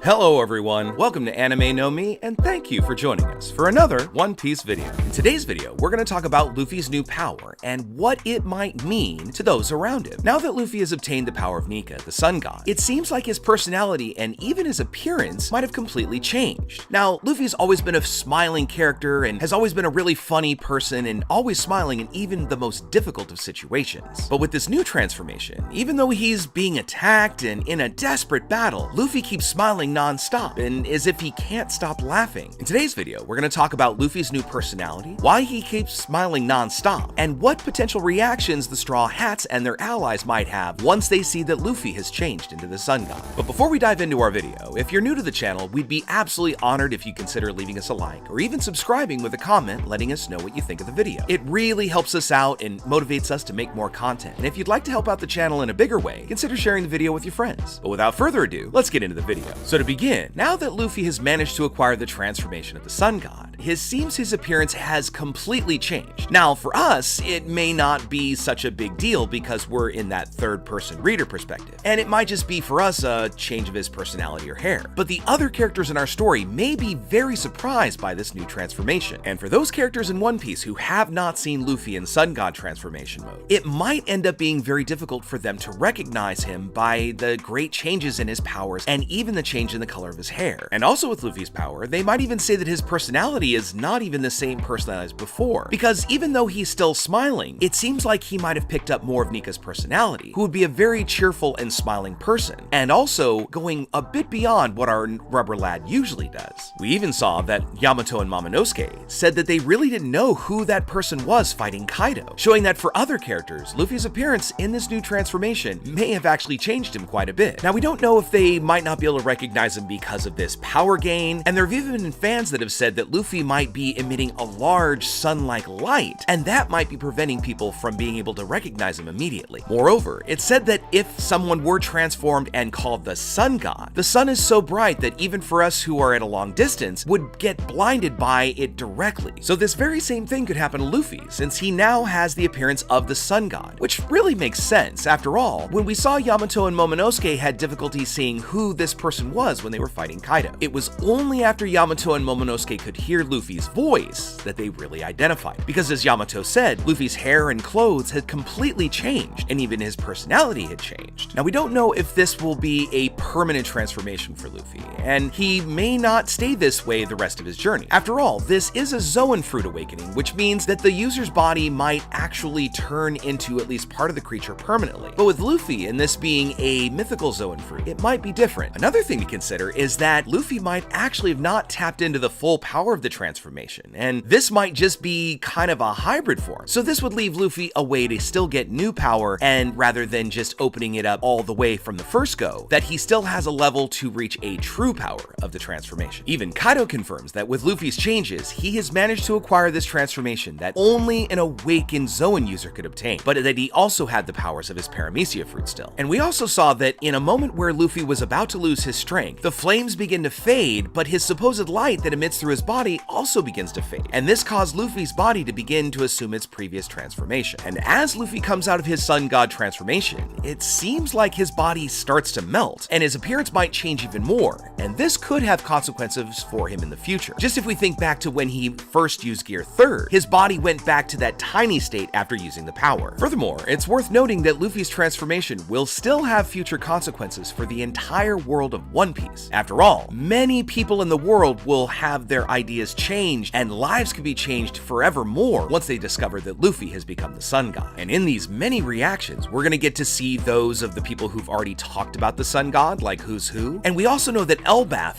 Hello everyone, welcome to Anime No Mi, and thank you for joining us for another One Piece video. In today's video, we're going to talk about Luffy's new power and what it might mean to those around him. Now that Luffy has obtained the power of Nika, the Sun God, it seems like his personality and even his appearance might have completely changed. Now, Luffy's always been a smiling character and has always been a really funny person and always smiling in even the most difficult of situations. But with this new transformation, even though he's being attacked and in a desperate battle, Luffy keeps smiling non-stop and as if he can't stop laughing. In today's video, we're going to talk about Luffy's new personality, why he keeps smiling non-stop, and what potential reactions the Straw Hats and their allies might have once they see that Luffy has changed into the Sun God. But before we dive into our video, if you're new to the channel, we'd be absolutely honored if you consider leaving us a like or even subscribing with a comment letting us know what you think of the video. It really helps us out and motivates us to make more content. And if you'd like to help out the channel in a bigger way, consider sharing the video with your friends. But without further ado, let's get into the video. So to begin, now that Luffy has managed to acquire the transformation of the Sun God, his appearance has completely changed. Now, for us, it may not be such a big deal because we're in that third-person reader perspective, and it might just be for us a change of his personality or hair. But the other characters in our story may be very surprised by this new transformation, and for those characters in One Piece who have not seen Luffy in Sun God transformation mode, it might end up being very difficult for them to recognize him by the great changes in his powers and even the change in the color of his hair. And also with Luffy's power, they might even say that his personality is not even the same personality as before, because even though he's still smiling, it seems like he might have picked up more of Nika's personality, who would be a very cheerful and smiling person, and also going a bit beyond what our rubber lad usually does. We even saw that Yamato and Momonosuke said that they really didn't know who that person was fighting Kaido, showing that for other characters, Luffy's appearance in this new transformation may have actually changed him quite a bit. Now, we don't know if they might not be able to recognize him because of this power gain, and there have even been fans that have said that Luffy might be emitting a large sun-like light, and that might be preventing people from being able to recognize him immediately. Moreover, it's said that if someone were transformed and called the Sun God, the sun is so bright that even for us who are at a long distance would get blinded by it directly. So this very same thing could happen to Luffy, since he now has the appearance of the Sun God, which really makes sense. After all, when we saw Yamato and Momonosuke had difficulty seeing who this person was when they were fighting Kaido, it was only after Yamato and Momonosuke could hear Luffy's voice that they really identified. Because as Yamato said, Luffy's hair and clothes had completely changed, and even his personality had changed. Now, we don't know if this will be a permanent transformation for Luffy, and he may not stay this way the rest of his journey. After all, this is a Zoan Fruit awakening, which means that the user's body might actually turn into at least part of the creature permanently. But with Luffy and this being a mythical Zoan Fruit, it might be different. Another thing to consider is that Luffy might actually have not tapped into the full power of the transformation, and this might just be kind of a hybrid form. So this would leave Luffy a way to still get new power, and rather than just opening it up all the way from the first go, that he still has a level to reach a true power of the transformation. Even Kaido confirms that with Luffy's changes, he has managed to acquire this transformation that only an awakened Zoan user could obtain, but that he also had the powers of his Paramecia Fruit still. And we also saw that in a moment where Luffy was about to lose his strength, the flames begin to fade, but his supposed light that emits through his body also begins to fade, and this caused Luffy's body to begin to assume its previous transformation. And as Luffy comes out of his Sun God transformation, it seems like his body starts to melt, and his appearance might change even more, and this could have consequences for him in the future. Just if we think back to when he first used Gear 3rd, his body went back to that tiny state after using the power. Furthermore, it's worth noting that Luffy's transformation will still have future consequences for the entire world of One Piece. After all, many people in the world will have their ideas changed, and lives could be changed forevermore once they discover that Luffy has become the Sun God. And in these many reactions, we're going to get to see those of the people who've already talked about the Sun God, like Who's Who, and we also know that Elbaf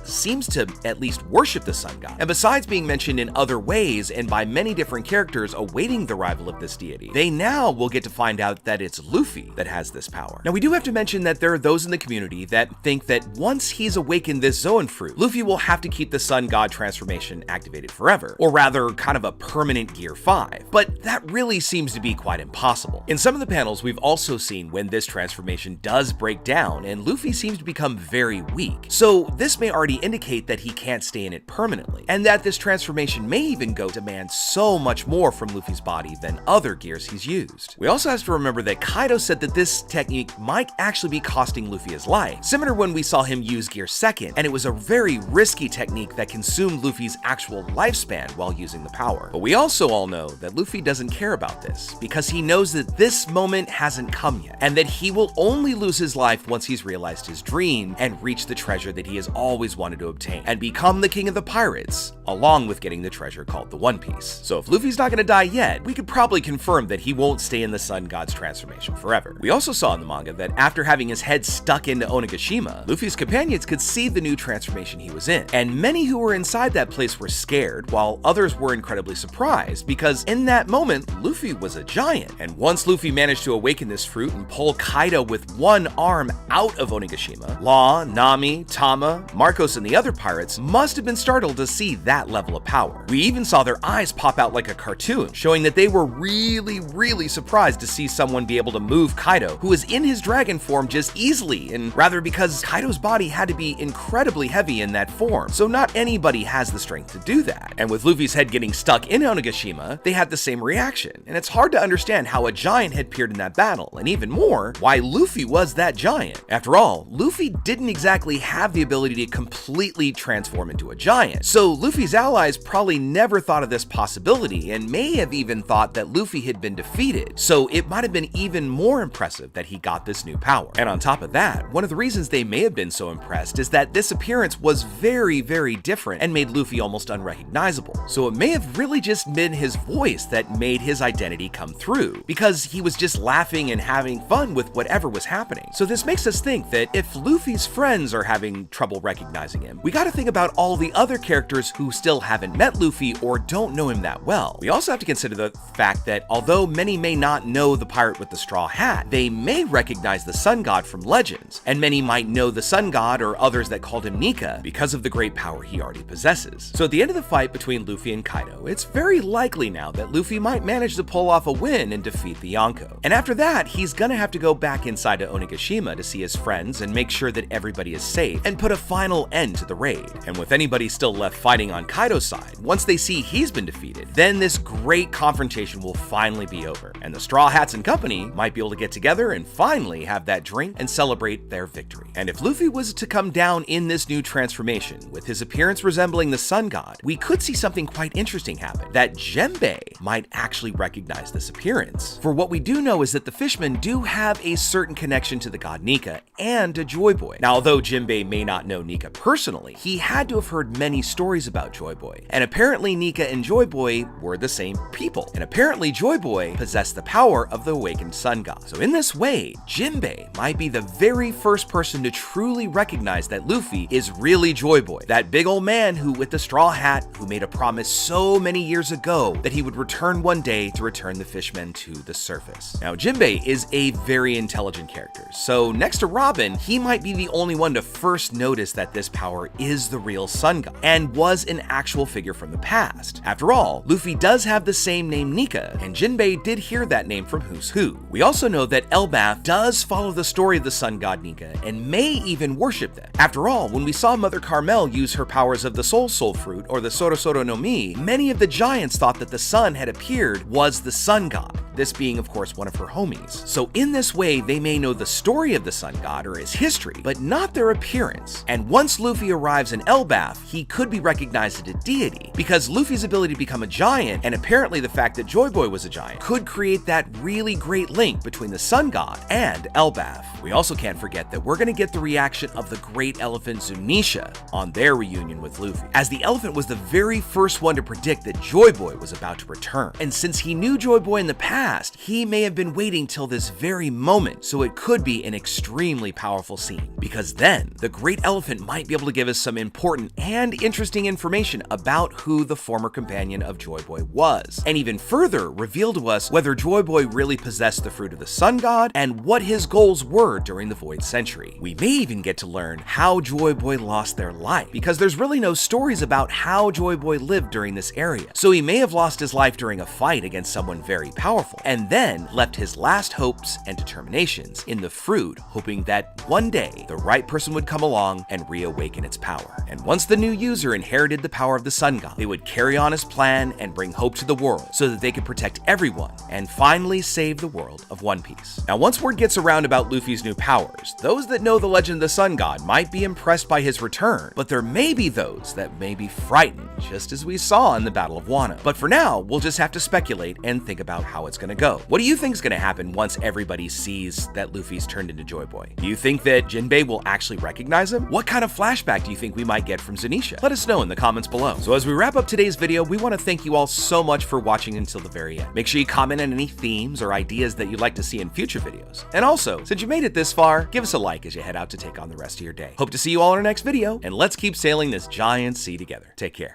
seems to at least worship the Sun God. And besides being mentioned in other ways and by many different characters awaiting the arrival of this deity, they now will get to find out that it's Luffy that has this power. Now, we do have to mention that there are those in the community that think that once he's awakened this Zoan Fruit, Luffy will have to keep the Sun God transformation activated forever, or rather kind of a permanent Gear 5, but that really seems to be quite impossible. In some of the panels, we've also seen when this transformation does break down and Luffy seems to become very weak, so this may already indicate that he can't stay in it permanently, and that this transformation may even go demand so much more from Luffy's body than other gears he's used. We also have to remember that Kaido said that this technique might actually be costing Luffy his life, similar when we saw him use gear second, and it was a very risky technique that consumed Luffy's actual lifespan while using the power. But we also all know that Luffy doesn't care about this, because he knows that this moment hasn't come yet, and that he will only lose his life once he's realized his dream and reached the treasure that he has always wanted to obtain, and become the king of the pirates, along with getting the treasure called the One Piece. So if Luffy's not gonna die yet, we could probably confirm that he won't stay in the Sun God's transformation forever. We also saw in the manga that after having his head stuck into Onigashima, Luffy's companions could see the new transformation he was in, and many who were inside that place were scared, while others were incredibly surprised, because in that moment, Luffy was a giant. And once Luffy managed to awaken this fruit and pull Kaido with one arm out of Onigashima, Law, Nami, Tama, Marcos, and the other pirates must have been startled to see that level of power. We even saw their eyes pop out like a cartoon, showing that they were really surprised to see someone be able to move Kaido, who was in his dragon form, just easily, and rather because Kaido's body had to be incredibly heavy in that form, so not anybody has the strength to do that. And with Luffy's head getting stuck in Onigashima, they had the same reaction, and it's hard to understand how a giant had appeared in that battle, and even more, why Luffy was that giant. After all, Luffy didn't exactly have the ability to completely transform into a giant, so Luffy's allies probably never thought of this possibility, and may have even thought that Luffy had been defeated, so it might have been even more impressive that he got this new power. And on top of that, one of the reasons they may have been so impressed is that this appearance was very different and made Luffy almost unrecognizable. So it may have really just been his voice that made his identity come through, because he was just laughing and having fun with whatever was happening. So this makes us think that if Luffy's friends are having trouble recognizing him, we gotta think about all the other characters who still haven't met Luffy or don't know him that well. We also have to consider the fact that although many may not know the pirate with the straw hat, they may recognize the Sun God from legends, and many might know the Sun God or others that called him Nika because of the great power he already possesses. So at the end of the fight between Luffy and Kaido, it's very likely now that Luffy might manage to pull off a win and defeat the Yonko. And after that, he's gonna have to go back inside to Onigashima to see his friends and make sure that everybody is safe and put a final end to the raid. And with anybody still left fighting on Kaido's side, once they see he's been defeated, then this great confrontation will finally be over, and the Straw Hats and company might be able to get together and finally have that drink and celebrate their victory. And if Luffy was to come down in this new transformation, with his appearance resembling the Sun God, we could see something quite interesting happen, that Jinbei might actually recognize this appearance. For what we do know is that the fishmen do have a certain connection to the god Nika and to Joy Boy. Now, although Jinbei may not know Nika personally, he had to have heard many stories about Joy Boy, and apparently Nika and Joy Boy were the same people, and apparently Joy Boy possessed the power of the awakened Sun God. So in this way, Jinbei might be the very first person to truly recognize that Luffy is really Joy Boy, that big old man who with the straw hat who made a promise so many years ago that he would return one day to return the fishmen to the surface. Now, Jinbei is a very intelligent character, so next to Robin, he might be the only one to first notice that this power is the real Sun God and was an actual figure from the past. After all, Luffy does have the same name Nika, and Jinbei did hear that name from Who's Who. We also know that Elbaf does follow the story of the Sun God Nika and may even worship them. After all, when we saw Mother Carmel use her powers of the Soul Fruit or the Sorosoro no Mi, many of the giants thought that the sun had appeared was the Sun God, this being of course one of her homies. So in this way, they may know the story of the Sun God or his history, but not their appearance. And once Luffy arrives in Elbaf, he could be recognized as a deity, because Luffy's ability to become a giant, and apparently the fact that Joy Boy was a giant, could create that really great link between the Sun God and Elbaf. We also can't forget that we're gonna get the reaction of the great elephant Zunisha on their reunion with Luffy, as the elephant was the very first one to predict that Joy Boy was about to return. And since he knew Joy Boy in the past, he may have been waiting till this very moment, so it could be an extremely powerful scene, because then the great elephant might be able to give us some important and interesting information about who the former companion of Joy Boy was, and even further reveal to us whether Joy Boy really possessed the fruit of the Sun God and what his goals were during the Void Century. We may even get to learn how Joy Boy lost their life, because there's really no stories about how Joy Boy lived during this area. So he may have lost his life during a fight against someone very powerful, and then left his last hopes and determinations in the fruit, hoping that one day the right person would come along and reawaken its power. And once the new user inherited the power of the Sun God, they would carry on his plan and bring hope to the world so that they could protect everyone and finally save the world of One Piece. Now, once word gets around about Luffy's new powers, those that know the legend of the Sun God might be impressed by his return, but there may be those that may be frightened, just as we saw in the Battle of Wano. But for now, we'll just have to speculate and think about how it's gonna go. What do you think is gonna happen once everybody sees that Luffy's turned into Joy Boy? Do you think that Jinbei will actually recognize him? What kind of flashback do you think we might get from Zunisha? Let us know in the comments below. So as we wrap up today's video, we want to thank you all so much for watching until the very end. Make sure you comment on any themes or ideas that you'd like to see in future videos. And also, since you made it this far, give us a like as you head out to take on the rest of your day. Hope to see you all in our next video, and let's keep sailing this giant sea together. Take care.